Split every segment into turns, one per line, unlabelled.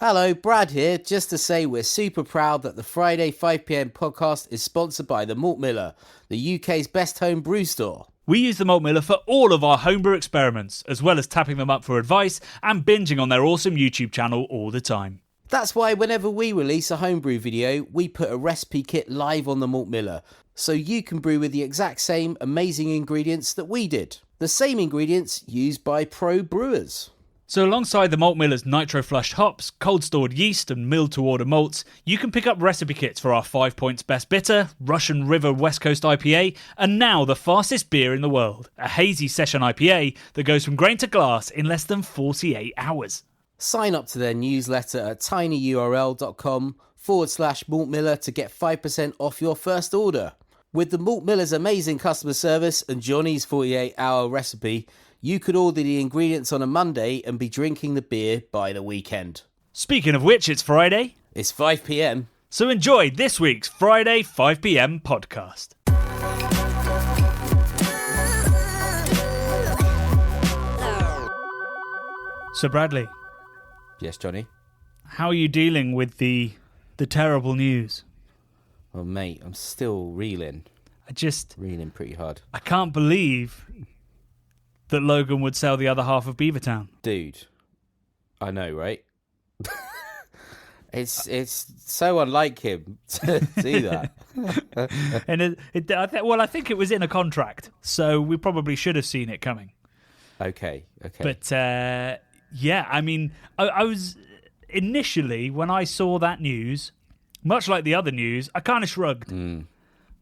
Hello, Brad here, just to say we're super proud that the Friday 5pm podcast is sponsored by the Malt Miller, the UK's best home brew store.
We use the Malt Miller for all of our homebrew experiments, as well as tapping them up for advice and binging on their awesome YouTube channel all the time.
That's why whenever we release a homebrew video, we put a recipe kit live on the Malt Miller, so you can brew with the exact same amazing ingredients that we did. The same ingredients used by pro brewers.
So alongside the Malt Miller's nitro-flushed hops, cold-stored yeast and milled-to-order malts, you can pick up recipe kits for our 5 Points Best Bitter, Russian River West Coast IPA, and now the fastest beer in the world, a hazy session IPA that goes from grain to glass in less than 48 hours.
Sign up to their newsletter at tinyurl.com/Malt Miller to get 5% off your first order. With the Malt Miller's amazing customer service and Johnny's 48-hour recipe, you could order the ingredients on a Monday and be drinking the beer by the weekend.
Speaking of which, it's Friday.
It's 5pm.
So enjoy this week's Friday 5pm podcast. So Bradley.
Yes, Johnny?
How are you dealing with the terrible news?
Well, mate, I'm still reeling. Reeling pretty hard.
I can't believe that Logan would sell the other half of Beavertown.
Dude, I know, right? It's so unlike him to do that.
And I think it was in a contract, so we probably should have seen it coming.
Okay.
But yeah, I mean, I was initially, when I saw that news, much like the other news, I kind of shrugged.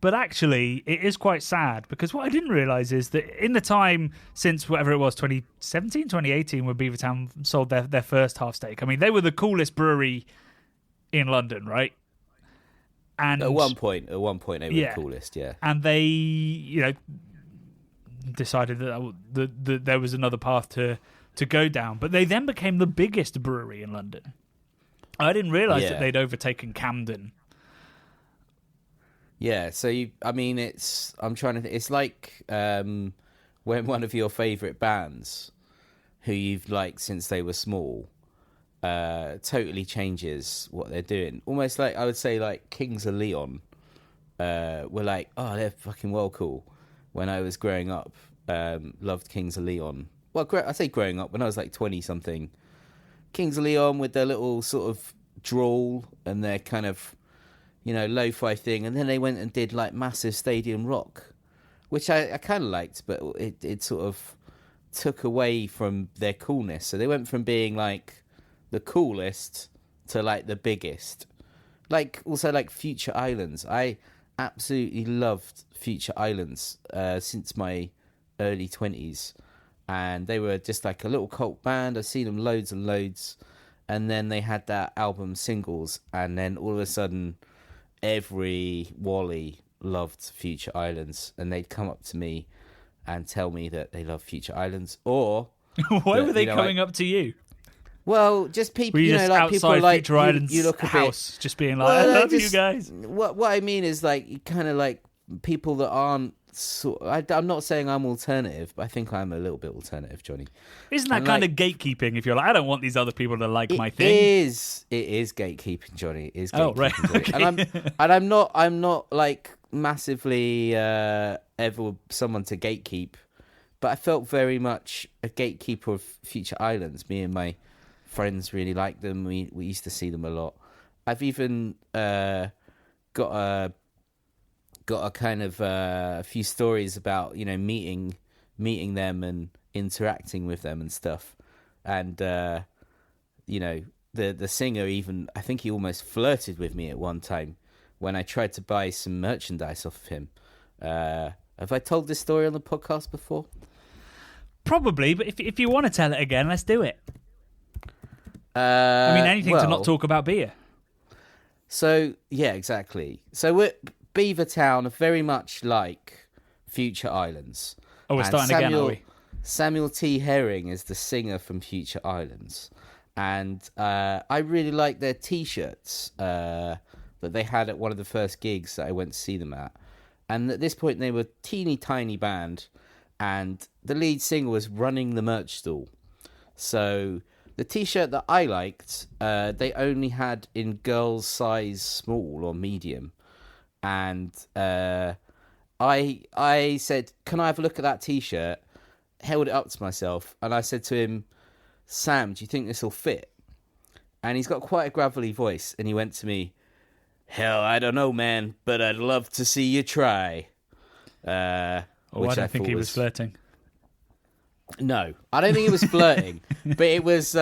But actually, it is quite sad, because what I didn't realise is that in the time since whatever it was, 2017, 2018, when Beavertown sold their first half stake, I mean, they were the coolest brewery in London, right? And
at one point they were the coolest, yeah.
And they, decided that there was another path to go down. But they then became the biggest brewery in London. I didn't realise that they'd overtaken Camden.
Yeah, so it's like when one of your favourite bands, who you've liked since they were small, totally changes what they're doing. Almost like, I would say, like Kings of Leon, were like, oh, they're fucking well cool. When I was growing up, loved Kings of Leon. Well, I say growing up, when I was like 20-something. Kings of Leon with their little sort of drawl and their kind of, lo-fi thing, and then they went and did like massive stadium rock, which I kind of liked, but it sort of took away from their coolness. So they went from being like the coolest to like the biggest. Like also like Future Islands. I absolutely loved Future Islands since my early 20s, and they were just like a little cult band. I've seen them loads and loads, and then they had that album Singles, and then all of a sudden every Wally loved Future Islands, and they'd come up to me and tell me that they love Future Islands, or
why were they coming up to you?
Well, just people,
were you just
like
outside
people like
Future Islands
you look a
house,
bit,
just being like, I love you guys.
What I mean is like you kind of like people that aren't. I'm not saying I'm alternative, but I think I'm a little bit alternative, Johnny.
Isn't that kind of gatekeeping? If you're like, I don't want these other people to like my thing.
It is gatekeeping, Johnny. It is gatekeeping,
oh, right.
Johnny.
Okay.
And I'm not like massively ever someone to gatekeep, but I felt very much a gatekeeper of Future Islands. Me and my friends really liked them. We used to see them a lot. I've even got a kind of a few stories about meeting them and interacting with them and stuff, and the singer, even I think he almost flirted with me at one time when I tried to buy some merchandise off of him. Have I told this story on the podcast before?
Probably, but if you want to tell it again, let's do it. I mean, anything to not talk about beer.
So yeah, exactly. So Beavertown are very much like Future Islands.
Oh, we're starting again, are we?
Samuel T. Herring is the singer from Future Islands. And I really like their T-shirts that they had at one of the first gigs that I went to see them at. And at this point, they were a teeny tiny band. And the lead singer was running the merch stall. So The T-shirt that I liked, they only had in girls' size small or medium, and I said, "Can I have a look at that T-shirt?" Held it up to myself, and I said to him, "Sam, do you think this will fit?" And he's got quite a gravelly voice, and he went to me, "Hell, I don't know, man, but I'd love to see you try."
I don't think he was flirting.
No, I don't think he was flirting, but it was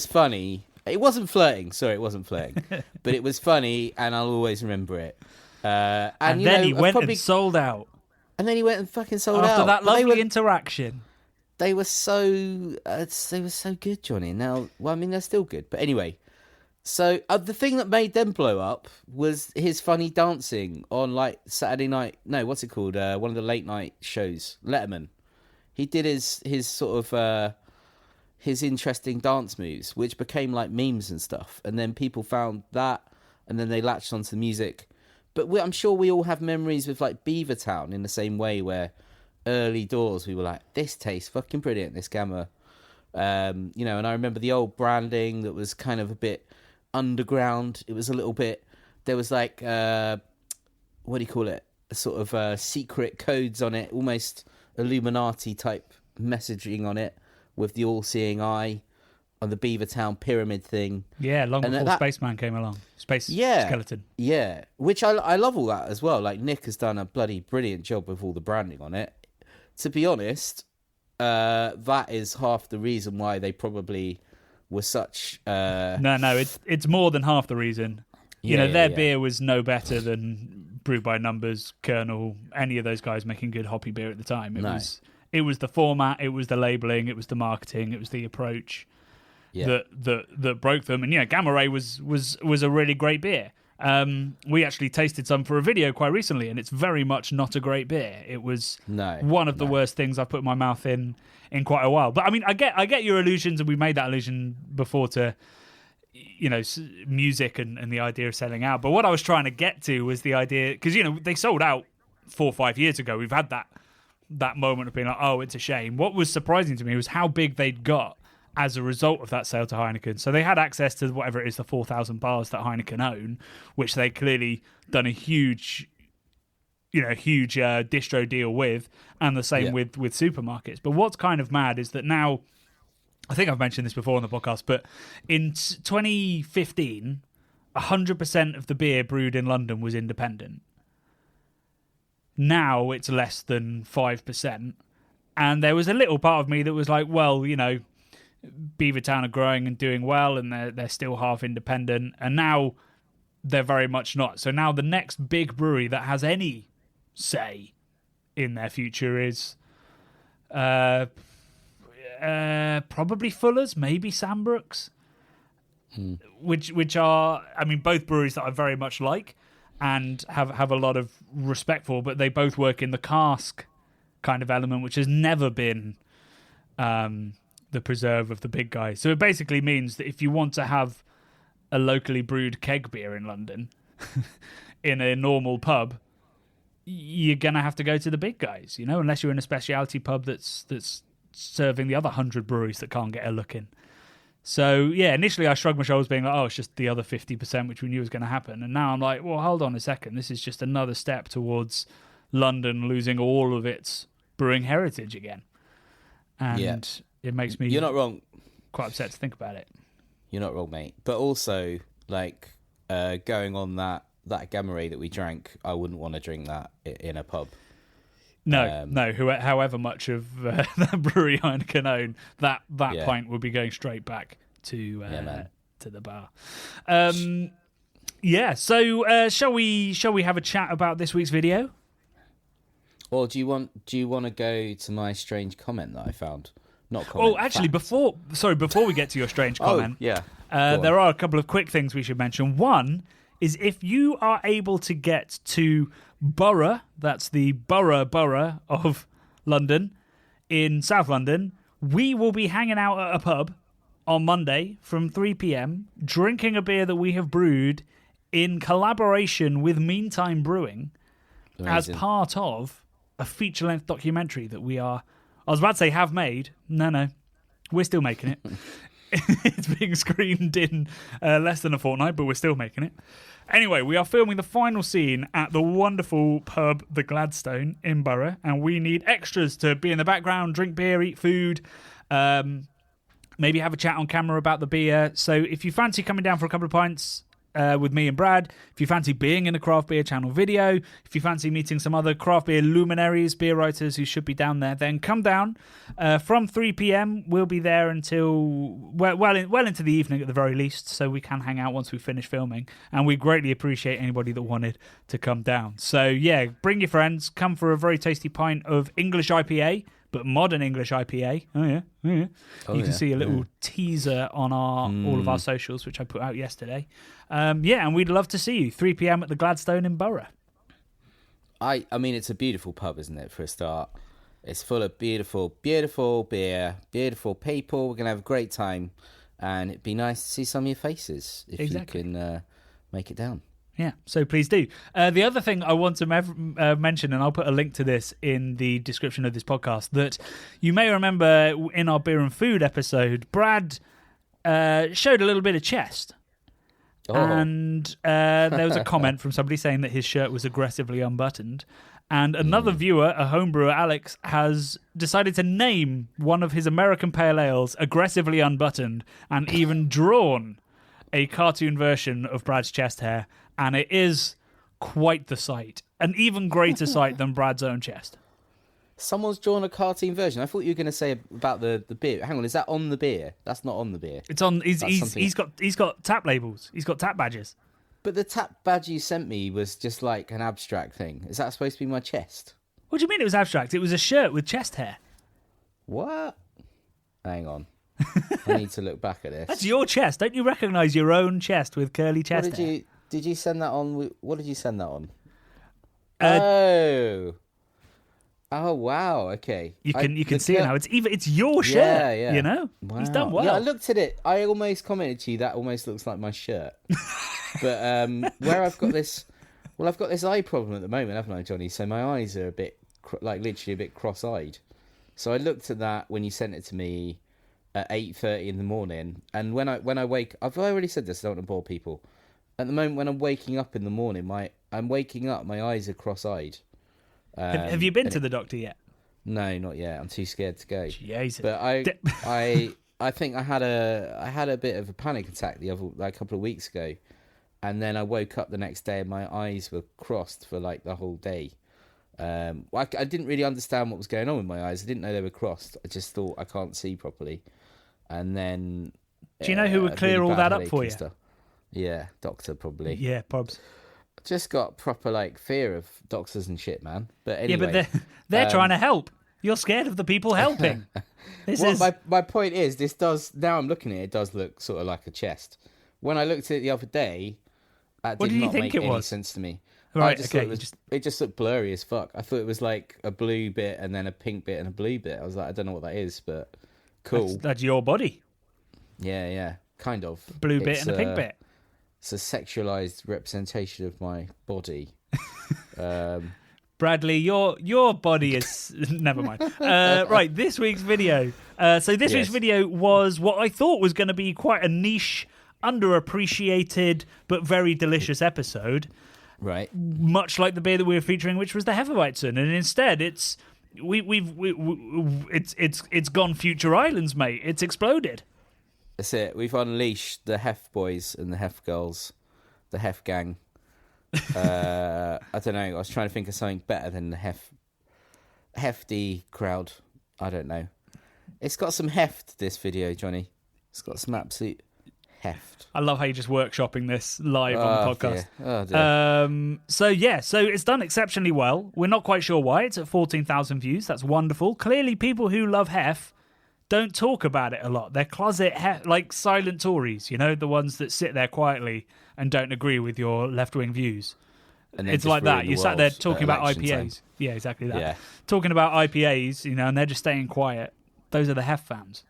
funny. It wasn't flirting. Sorry, it wasn't flirting, but it was funny, and I'll always remember it.
And then he went and sold out.
And then he went and fucking sold out
after that lovely interaction.
They were so good, Johnny. Now, well, I mean, they're still good, but anyway. So the thing that made them blow up was his funny dancing on like Saturday night. No, what's it called? One of the late night shows, Letterman. He did his sort of his interesting dance moves, which became like memes and stuff. And then people found that, and then they latched onto the music. But I'm sure we all have memories with like Beavertown in the same way, where early doors we were like, this tastes fucking brilliant, this Gamma. And I remember the old branding that was kind of a bit underground. It was a little bit, there was like what do you call it, a sort of secret codes on it, almost Illuminati type messaging on it, with the all-seeing eye on the Beavertown pyramid thing.
Yeah, long before Spaceman came along. Skeleton.
Yeah, which I love all that as well. Like, Nick has done a bloody brilliant job with all the branding on it. To be honest, that is half the reason why they probably were such...
No, it's more than half the reason. Their beer was no better than Brewed by Numbers, Colonel, any of those guys making good hoppy beer at the time. It was the format, it was the labelling, it was the marketing, it was the approach that broke them. And Gamma Ray was a really great beer. We actually tasted some for a video quite recently, and it's very much not a great beer. It was one of the worst things I've put my mouth in quite a while. But I mean, I get your allusions, and we made that allusion before to music and the idea of selling out. But what I was trying to get to was the idea, because they sold out 4 or 5 years ago. We've had that moment of being like, oh, it's a shame. What was surprising to me was how big they'd got as a result of that sale to Heineken. So they had access to whatever it is, the 4,000 bars that Heineken own, which they clearly done a huge distro deal with, and the same with supermarkets. But what's kind of mad is that now, I think I've mentioned this before on the podcast, but in 2015, 100% of the beer brewed in London was independent. Now it's less than 5%. And there was a little part of me that was like, well, Beavertown are growing and doing well, and they're still half independent. And now they're very much not. So now the next big brewery that has any say in their future is... probably Fuller's, maybe Sandbrook's, which are, I mean, both breweries that I very much like and have a lot of respect for, but they both work in the cask kind of element, which has never been the preserve of the big guys. So it basically means that if you want to have a locally brewed keg beer in London in a normal pub, you're gonna have to go to the big guys, unless you're in a specialty pub that's serving the other 100 breweries that can't get a look in. So, initially I shrugged my shoulders being like, oh, it's just the other 50%, which we knew was going to happen. And now I'm like, well, hold on a second. This is just another step towards London losing all of its brewing heritage again. And it makes me...
You're not wrong.
Quite upset to think about it.
You're not wrong, mate. But also, like, going on that Gamma Ray that we drank, I wouldn't want to drink that in a pub.
No. However much of that brewery Heineken own, that pint would be going straight back to the bar. So shall we have a chat about this week's video?
Or do you want to go to my strange comment that I found? Not comment.
Oh, actually, before we get to your strange comment, there are a couple of quick things we should mention. One is, if you are able to get to Borough, that's the borough of London, in South London, we will be hanging out at a pub on Monday from 3 p.m, drinking a beer that we have brewed in collaboration with Meantime Brewing. Amazing. As part of a feature-length documentary that we are... I was about to say have made. No. We're still making it. It's being screened in less than a fortnight, but we're still making it. Anyway, we are filming the final scene at the wonderful pub, the Gladstone, in Borough, and we need extras to be in the background, drink beer, eat food, maybe have a chat on camera about the beer. So if you fancy coming down for a couple of pints with me and Brad, if you fancy being in a craft beer channel video, if you fancy meeting some other craft beer luminaries, beer writers who should be down there, then come down. From 3 p.m, we'll be there until well into the evening at the very least, so we can hang out once we finish filming. And we greatly appreciate anybody that wanted to come down. So yeah, bring your friends, come for a very tasty pint of English IPA, but modern English IPA. Oh yeah. You can see a little teaser on all of our socials, which I put out yesterday. And we'd love to see you. 3 p.m. at the Gladstone in Borough.
I mean, it's a beautiful pub, isn't it? For a start, it's full of beautiful, beautiful beer, beautiful people. We're gonna have a great time, and it'd be nice to see some of your faces if you can make it down.
Yeah, so please do. The other thing I want to mention, and I'll put a link to this in the description of this podcast, that you may remember in our beer and food episode, Brad showed a little bit of chest. Oh. And there was a comment from somebody saying that his shirt was aggressively unbuttoned. And another viewer, a homebrewer, Alex, has decided to name one of his American pale ales aggressively unbuttoned and even drawn a cartoon version of Brad's chest hair. And it is quite the sight. An even greater sight than Brad's own chest.
Someone's drawn a cartoon version. I thought you were going to say about the beer. Hang on, is that on the beer? That's not on the beer.
It's on. He's got tap labels. He's got tap badges.
But the tap badge you sent me was just like an abstract thing. Is that supposed to be my chest?
What do you mean it was abstract? It was a shirt with chest hair.
What? Hang on. I need to look back at this.
That's your chest. Don't you recognise your own chest with curly chest hair?
Did you send that on? What did you send that on? Oh, wow. Okay.
You can see it now. It's your shirt. Yeah. You know,
wow.
He's done well.
Yeah, I looked at it. I almost commented to you that almost looks like my shirt. But where I've got this, I've got this eye problem at the moment, haven't I, Johnny? So my eyes are a bit literally a bit cross-eyed. So I looked at that when you sent it to me at 8:30 in the morning, and when I wake, I've already said this. I don't want to bore people. At the moment when I'm waking up in the morning, my eyes are cross-eyed.
Have you been to the doctor yet?
No, not yet. I'm too scared to go.
Jesus.
But I think I had a bit of a panic attack a couple of weeks ago, and then I woke up the next day and my eyes were crossed for like the whole day. I didn't really understand what was going on with my eyes. I didn't know they were crossed. I just thought I can't see properly. And then,
do you know who would clear all that up for you?
Yeah, doctor probably.
Yeah, probs.
Just got proper fear of doctors and shit, man. But anyway,
yeah, but they're trying to help. You're scared of the people helping.
My point is, this does, now I'm looking at it, it does look sort of like a chest. When I looked at it the other day, that did not make any sense to me.
Right,
it just looked blurry as fuck. I thought it was like a blue bit and then a pink bit and a blue bit. I was like, I don't know what that is, but cool.
That's your body.
Yeah, kind of.
Blue bit and a pink bit.
It's a sexualized representation of my body.
Bradley, your body is... Never mind. Right, this week's video. Week's video was what I thought was going to be quite a niche, underappreciated, but very delicious episode.
Right.
Much like the beer that we were featuring, which was the Hefeweizen. And instead, it's gone Future Islands, mate. It's exploded.
That's it. We've unleashed the Hef boys and the Hef girls, the Hef gang. I don't know. I was trying to think of something better than the hefty crowd. I don't know. It's got some heft, this video, Johnny. It's got some absolute heft.
I love how you're just workshopping this live on the podcast.
Dear.
So it's done exceptionally well. We're not quite sure why. It's at 14,000 views. That's wonderful. Clearly, people who love Hef don't talk about it a lot. They're closet, like silent Tories, you know, the ones that sit there quietly and don't agree with your left-wing views. And it's like that. You sat there talking about IPAs. Time. Yeah, exactly that. Yeah. Talking about IPAs, you know, and they're just staying quiet. Those are the Hef fans.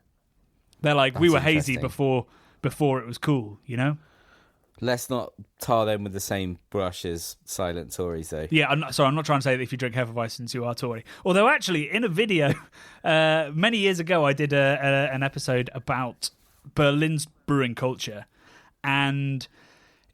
They're like, we were hazy before it was cool, you know?
Let's not tar them with the same brush as silent Tories, though.
Yeah, I'm not trying to say that if you drink Hefeweizen, you are Tory. Although, actually, in a video, many years ago, I did an episode about Berlin's brewing culture. And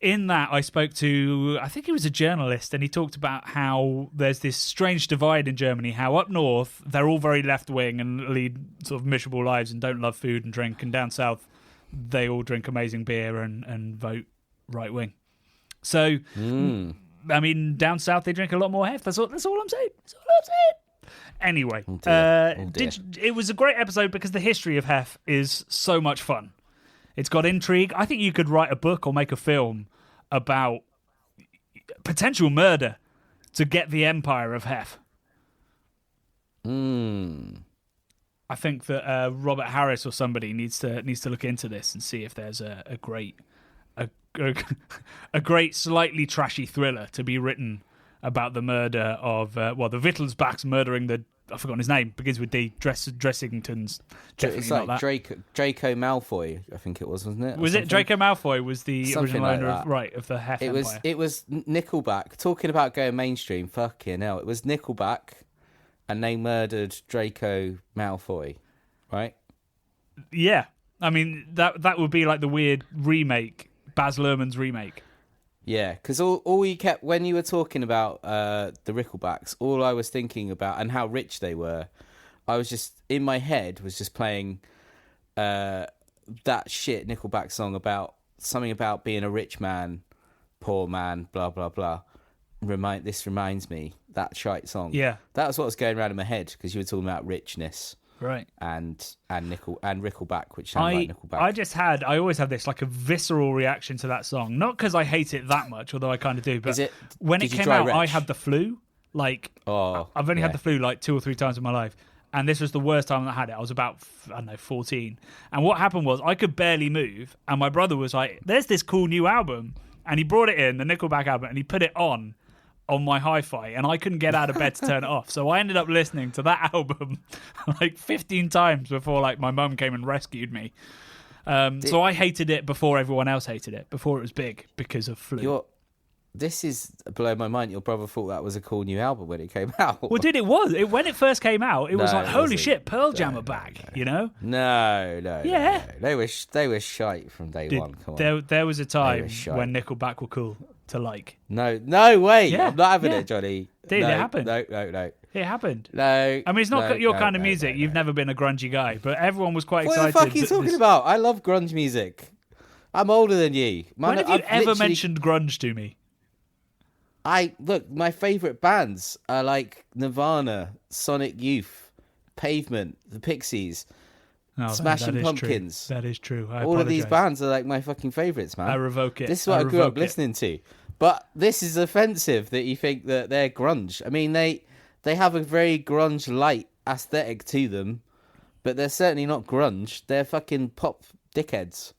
in that, I spoke to, I think he was a journalist, and he talked about how there's this strange divide in Germany, how up north, they're all very left-wing and lead sort of miserable lives and don't love food and drink, and down south, they all drink amazing beer and vote right-wing. So, I mean, down south, they drink a lot more hef. That's all I'm saying. Anyway, it was a great episode because the history of hef is so much fun. It's got intrigue. I think you could write a book or make a film about potential murder to get the empire of hef. I think that Robert Harris or somebody needs to look into this and see if there's a great slightly trashy thriller to be written about the murder of the Wittelsbachs murdering the, I've forgotten his name, begins with D, Dressingtons.
It's like Draco Malfoy, I think it was, wasn't it?
Was it Draco Malfoy was the
Something
original
like
owner
that.
of the Hef Empire?
It was Nickelback. Talking about going mainstream, fucking hell. It was Nickelback and they murdered Draco Malfoy, right?
Yeah. I mean, that would be like the weird remake, Baz Luhrmann's remake.
Yeah, because all you kept, when you were talking about the Ricklebacks, all I was thinking about, and how rich they were, I was just, in my head, was just playing that shit Nickelback song about, something about being a rich man, poor man, blah, blah, blah. This reminds me, that shite song.
Yeah.
That was what was going around in my head, because you were talking about richness.
Right.
And Rickleback, which sounds like Nickelback.
I always have this like a visceral reaction to that song. Not because I hate it that much, although I kind of do. But when it came out, I had the flu. Like, I've only had the flu like 2 or 3 times in my life. And this was the worst time I had it. I was about, 14. And what happened was I could barely move. And my brother was like, there's this cool new album. And he brought it in, the Nickelback album, and he put it on my hi-fi, and I couldn't get out of bed to turn it off. So I ended up listening to that album like 15 times before like my mum came and rescued me. So I hated it before everyone else hated it, before it was big because of flu.
This is blowing my mind. Your brother thought that was a cool new album when it came out.
Well, when it first came out, it was like, holy shit, Pearl Jam are back, you know?
No.
Yeah.
No. They were shite from day one. Come on.
There was a time when Nickelback were cool to like.
No way. Yeah, I'm not having it, Johnny.
Dude,
no,
it happened.
No.
It happened.
No.
I mean, it's not your kind of music. You've never been a grungy guy, but everyone was quite excited.
What the fuck are you talking about? I love grunge music. I'm older than you.
When have you ever mentioned grunge to me?
My favourite bands are like Nirvana, Sonic Youth, Pavement, The Pixies, Smashing Pumpkins.
That is true.
All of these bands are like my fucking favourites, man.
I revoke it.
This is what I grew up listening to. But this is offensive that you think that they're grunge. I mean, they have a very grunge light aesthetic to them, but they're certainly not grunge. They're fucking pop dickheads.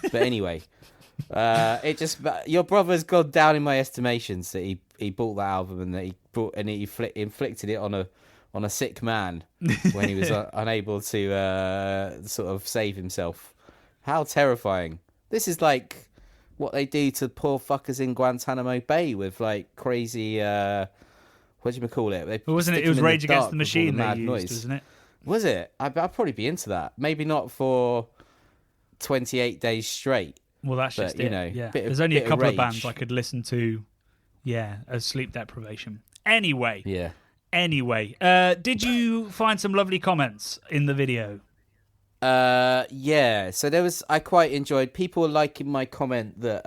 But anyway. Your brother's gone down in my estimations that he bought that album and that he inflicted it on a sick man when he was unable to sort of save himself. How terrifying! This is like what they do to poor fuckers in Guantanamo Bay with like crazy what do you call it?
It was Rage Against the Machine they used, wasn't it?
Was it? I'd probably be into that. Maybe not for 28 days straight.
Well, that's just
you know,
yeah. There's only a couple of bands I could listen to, as sleep deprivation. Anyway, did you find some lovely comments in the video?
Yeah. So I quite enjoyed people liking my comment that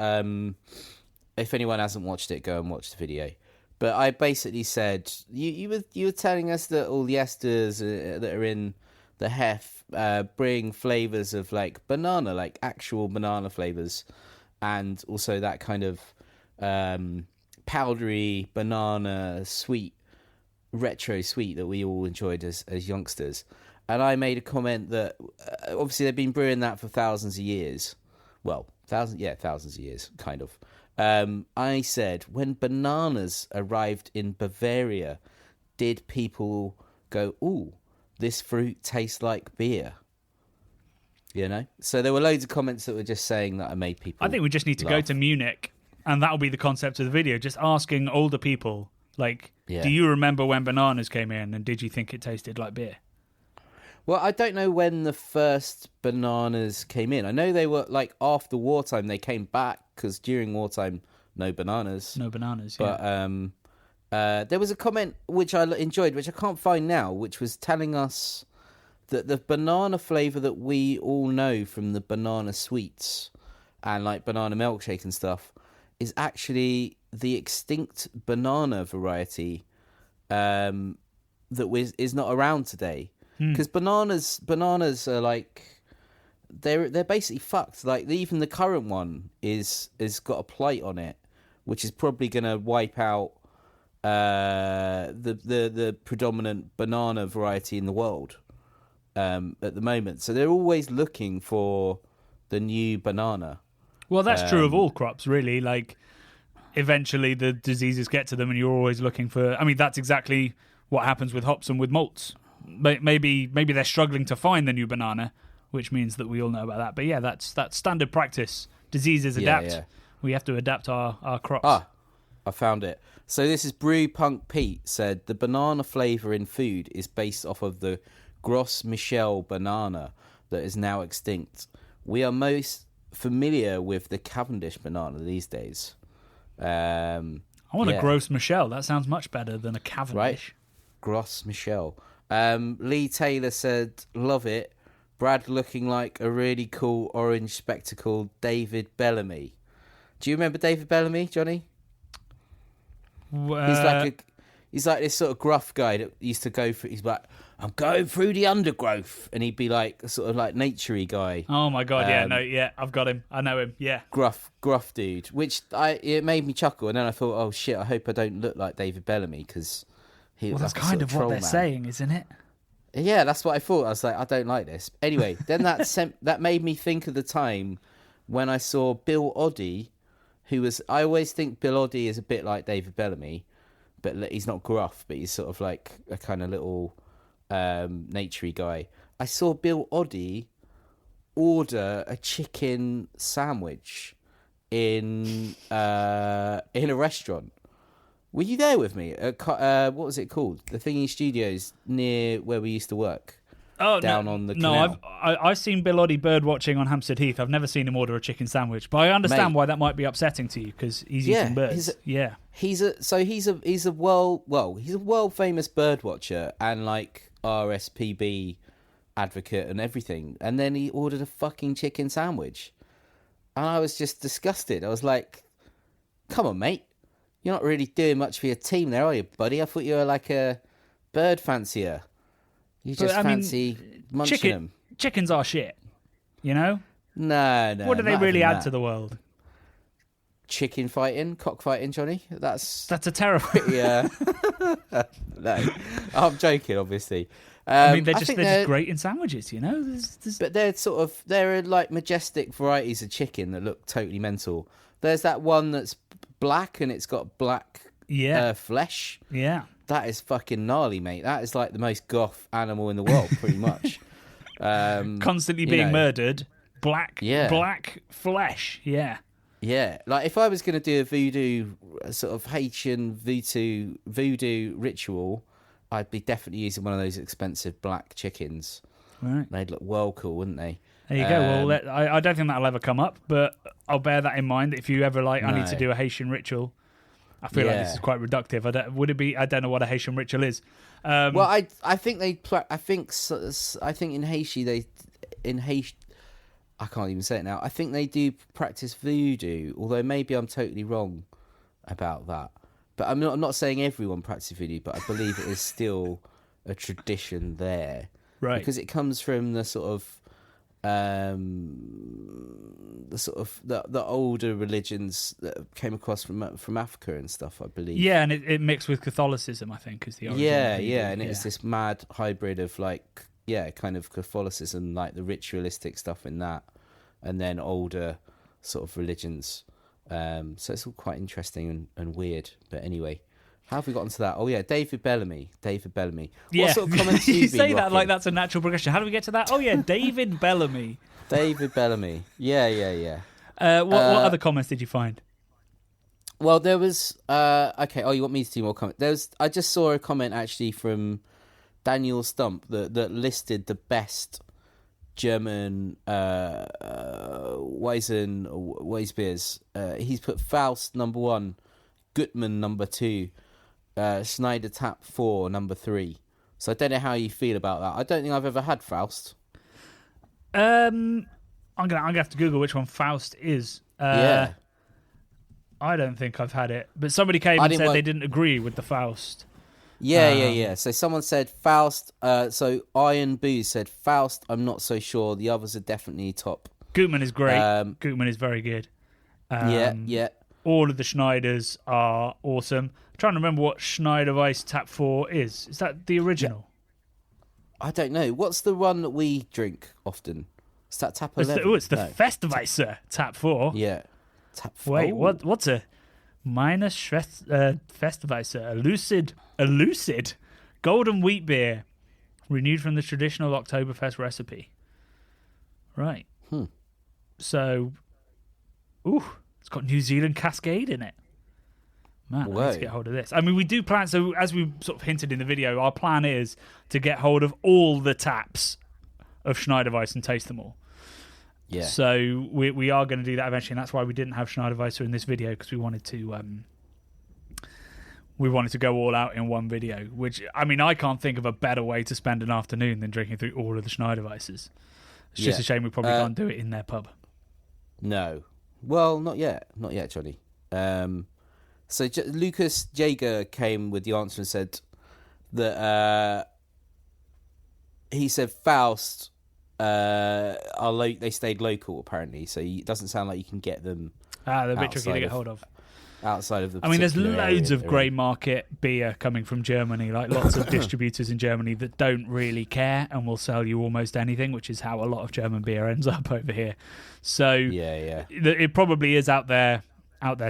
if anyone hasn't watched it, go and watch the video. But I basically said you were telling us that all the esters that are in the hef bring flavors of like banana, like actual banana flavors, and also that kind of powdery banana sweet, retro sweet that we all enjoyed as youngsters. And I made a comment that obviously they've been brewing that for thousands of years. Well, thousands of years, kind of. I said, when bananas arrived in Bavaria, did people go, ooh, this fruit tastes like beer? You know? So there were loads of comments that were just saying that I made people
I think we just need to
laugh.
go to Munich, and that'll be the concept of the video, just asking older people, like, do you remember when bananas came in, and did you think it tasted like beer?
Well, I don't know when the first bananas came in. I know they were like after wartime. They came back because during wartime, no bananas.
No bananas. Yeah.
But there was a comment which I enjoyed, which I can't find now, which was telling us that the banana flavour that we all know from the banana sweets and like banana milkshake and stuff is actually the extinct banana variety that is not around today. Because bananas are like they're basically fucked. Like even the current one is got a plate on it, which is probably going to wipe out the predominant banana variety in the world at the moment. So they're always looking for the new banana.
Well, that's true of all crops, really. Like eventually the diseases get to them, and you're always looking for. I mean, that's exactly what happens with hops and with malts. Maybe they're struggling to find the new banana, which means that we all know about that. But yeah, that's standard practice. Diseases adapt. Yeah. We have to adapt our crops.
I found it. So this is Brew Punk Pete said the banana flavour in food is based off of the Gros Michel banana that is now extinct. We are most familiar with the Cavendish banana these days.
I want a Gros Michel. That sounds much better than a Cavendish.
Right? Gros Michel. Lee Taylor said, love it. Brad looking like a really cool orange spectacled David Bellamy. Do you remember David Bellamy, Johnny? He's like this sort of gruff guy that used to go through. He's like, I'm going through the undergrowth, and he'd be like a sort of like naturey guy.
Oh my god, I've got him. I know him. Yeah,
gruff dude. Which it made me chuckle, and then I thought, oh shit, I hope I don't look like David Bellamy because
that's kind of what they're saying, isn't it?
Yeah, that's what I thought. I was like, I don't like this. Anyway, then that made me think of the time when I saw Bill Oddie, who was. I always think Bill Oddie is a bit like David Bellamy, but he's not gruff, but he's sort of like a kind of little naturey guy. I saw Bill Oddie order a chicken sandwich in a restaurant. Were you there with me? What was it called? The Thingy Studios near where we used to work.
Oh,
down on the canal.
No, I've seen Bill Oddie bird watching on Hampstead Heath. I've never seen him order a chicken sandwich, but I understand why that might be upsetting to you because he's eating birds.
He's a world famous bird watcher and like RSPB advocate and everything. And then he ordered a fucking chicken sandwich, and I was just disgusted. I was like, "Come on, mate. You're not really doing much for your team there, are you, buddy? I thought you were like a bird fancier. You just fancy munching them."
Chickens are shit, you know?
No.
What do they really add to the world?
Chicken fighting, cockfighting, Johnny. That's
a terrible.
Yeah. No, I'm joking, obviously.
I mean, they're just great in sandwiches, you know.
But they're like majestic varieties of chicken that look totally mental. There's that one that's black and it's got black flesh.
Yeah.
That is fucking gnarly, mate. That is like the most goth animal in the world, pretty much.
Constantly being murdered. Black flesh. Yeah.
Yeah. Like if I was going to do a voodoo, sort of Haitian voodoo ritual, I'd be definitely using one of those expensive black chickens.
Right.
They'd look well cool, wouldn't they?
There you go. Well, I don't think that'll ever come up, but I'll bear that in mind. If you ever I need to do a Haitian ritual. I feel like this is quite reductive. I don't know what a Haitian ritual is.
Well, I think in Haiti I can't even say it now. I think they do practice voodoo, although maybe I'm totally wrong about that. But I'm not saying everyone practices voodoo, but I believe it is still a tradition there,
right?
Because it comes from the sort of the older religions that came across from Africa and stuff, I believe.
Yeah, and it mixed with Catholicism, I think, is the origin.
Yeah, and it's this mad hybrid of kind of Catholicism, like the ritualistic stuff in that, and then older sort of religions. So it's all quite interesting and weird. But anyway, how have we got onto that? Oh yeah, David Bellamy.
Yeah.
What sort of comments you
say that like that's a natural progression. How do we get to that? Oh yeah, David Bellamy.
David Bellamy. Yeah.
What other comments did you find?
Well, there was okay. Oh, you want me to do more comments? I just saw a comment actually from Daniel Stump that listed the best German Weizen beers. He's put Faust number 1, Gutmann number 2, Schneider Tap 4 number 3. So I don't know how you feel about that. I don't think I've ever had Faust.
I'm gonna have to Google which one Faust is.
Yeah.
I don't think I've had it, but somebody came and said they didn't agree with the Faust.
Yeah. So someone said Faust. So Iron Booze said Faust. I'm not so sure. The others are definitely top.
Gutmann is great. Gutmann is very good.
Yeah.
All of the Schneiders are awesome. I'm trying to remember what Schneider Weiss Tap 4 is. Is that the original?
Yeah. I don't know. What's the one that we drink often? Is that Tap 11?
It's the Hefeweizen Tap 4.
Yeah. Tap 4.
Wait, what's a minus Hefeweizen? A lucid golden wheat beer renewed from the traditional Oktoberfest recipe. Right. So, it's got New Zealand Cascade in it. Man, let's get hold of this. I mean, we do plan, so as we sort of hinted in the video, our plan is to get hold of all the taps of Schneider Weiss and taste them all.
Yeah.
So we are going to do that eventually, and that's why we didn't have Schneider Weiss in this video, because we wanted to go all out in one video, which, I mean, I can't think of a better way to spend an afternoon than drinking through all of the Schneider Weisses. It's just a shame we probably can't do it in their pub.
No. Well, not yet, Johnny. So Lucas Jaeger came with the answer and said that he said Faust they stayed local apparently, so it doesn't sound like you can get them.
They're a bit tricky to get hold of.
Outside of the,
I mean, there's loads of grey market beer coming from Germany, like lots of distributors in Germany that don't really care and will sell you almost anything, which is how a lot of German beer ends up over here. So it probably is out there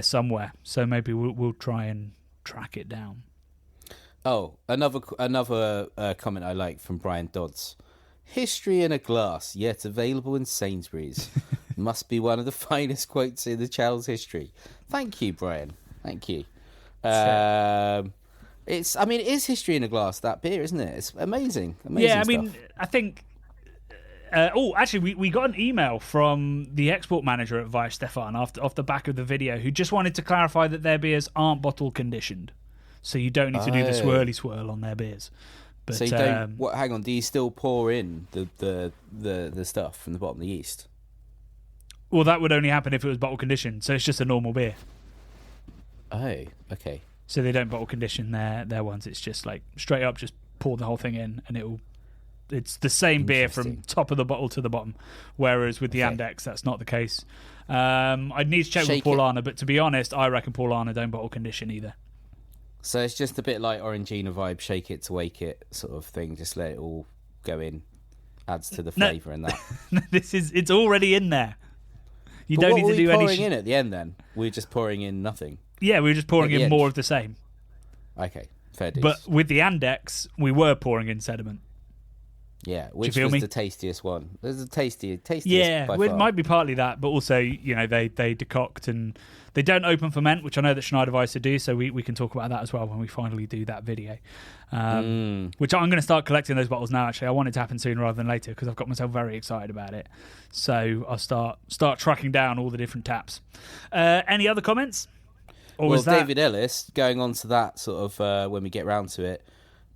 somewhere. So maybe we'll try and track it down.
Oh, another comment I like from Brian Dodds. History in a glass, yet available in Sainsbury's. Must be one of the finest quotes in the channel's history. Thank you, Brian. Thank you. It is history in a glass, that beer, isn't it? It's amazing.
Yeah, I mean, I think... actually, we got an email from the export manager at Weiss, Stefan, off the back of the video, who just wanted to clarify that their beers aren't bottle conditioned. So you don't need to do the swirly swirl on their beers. But,
so you don't... hang on, do you still pour in the stuff from the bottom of the yeast?
Well, that would only happen if it was bottle conditioned, so it's just a normal beer.
Oh, okay.
So they don't bottle condition their ones. It's just like straight up, just pour the whole thing in, and it's the same beer from top of the bottle to the bottom. Whereas with the Andex, that's not the case. I'd need to check with Paulana, but to be honest, I reckon Paulana don't bottle condition either.
So it's just a bit like Orangina vibe, shake it to wake it sort of thing. Just let it all go in. Adds to the flavour and that.
It's already in there. You don't need to do any.
What were we pouring in at the end then? We're just pouring in nothing.
Yeah, we were just pouring in more of the same.
Okay, fair dues.
But with the Andex, we were pouring in sediment.
Yeah, which was the tastiest one. There's the tastiest
yeah,
by far.
It might be partly that, but also, you know, they decoct and they don't open ferment, which I know that Schneider Weiss do, so we can talk about that as well when we finally do that video. Which I'm going to start collecting those bottles now, actually. I want it to happen sooner rather than later because I've got myself very excited about it. So I'll start tracking down all the different taps. Any other comments?
David Ellis, going on to that sort of when we get round to it,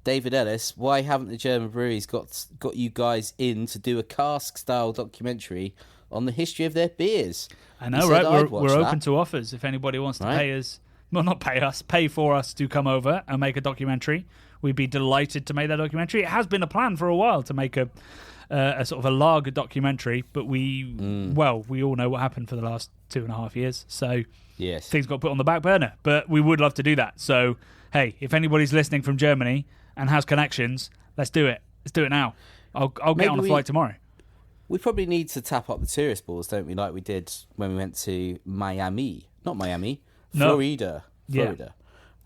David Ellis, why haven't the German breweries got you guys in to do a cask-style documentary on the history of their beers?
I know, right? We're open to offers. If anybody wants to pay us, well, not pay us, pay for us to come over and make a documentary, we'd be delighted to make that documentary. It has been a plan for a while to make a sort of a lager documentary, but we all know what happened for the last 2.5 years, so
yes, things
got put on the back burner. But we would love to do that. So, hey, if anybody's listening from Germany and has connections, let's do it. Let's do it now. I'll get on a flight tomorrow.
We probably need to tap up the tourist balls, don't we, like we did when we went to Miami. Not Miami, Florida. Florida.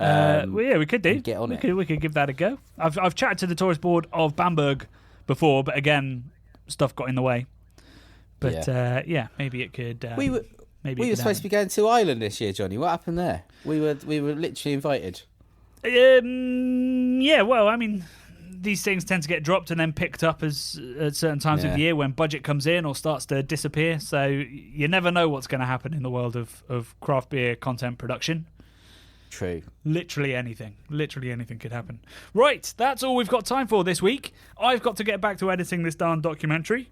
Yeah, we could do.
Get on it.
We could give that a go. I've chatted to the tourist board of Bamberg before, but again, stuff got in the way. But maybe it could.
We were supposed to be going to Ireland this year, Johnny. What happened there? We were literally invited.
Yeah, well, I mean, these things tend to get dropped and then picked up as at certain times of the year when budget comes in or starts to disappear. So you never know what's going to happen in the world of craft beer content production.
True.
Literally anything could happen. Right, that's all we've got time for this week. I've got to get back to editing this darn documentary.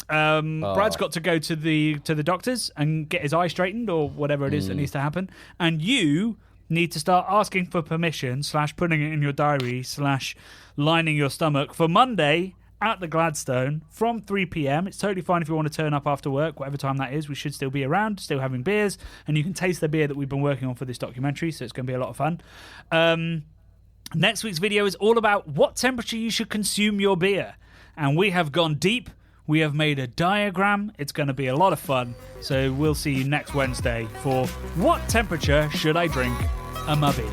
Brad's got to go to the doctors and get his eye straightened or whatever it is that needs to happen. And you need to start asking for permission / putting it in your diary / lining your stomach for Monday at the Gladstone from 3 p.m. It's totally fine if you want to turn up after work, whatever time that is. We should still be around, still having beers, and you can taste the beer that we've been working on for this documentary, so it's going to be a lot of fun. Next week's video is all about what temperature you should consume your beer. And we have gone deep. We have made a diagram. It's going to be a lot of fun. So we'll see you next Wednesday for what temperature should I drink my beer.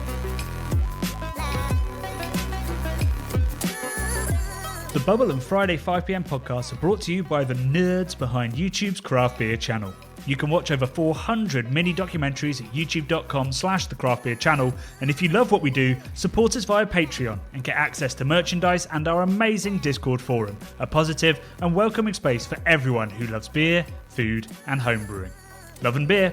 The Bubble and Friday 5pm podcasts are brought to you by the nerds behind YouTube's Craft Beer channel. You can watch over 400 mini documentaries at youtube.com/the Craft Beer channel. And if you love what we do, support us via Patreon and get access to merchandise and our amazing Discord forum, a positive and welcoming space for everyone who loves beer, food and homebrewing. Love and beer.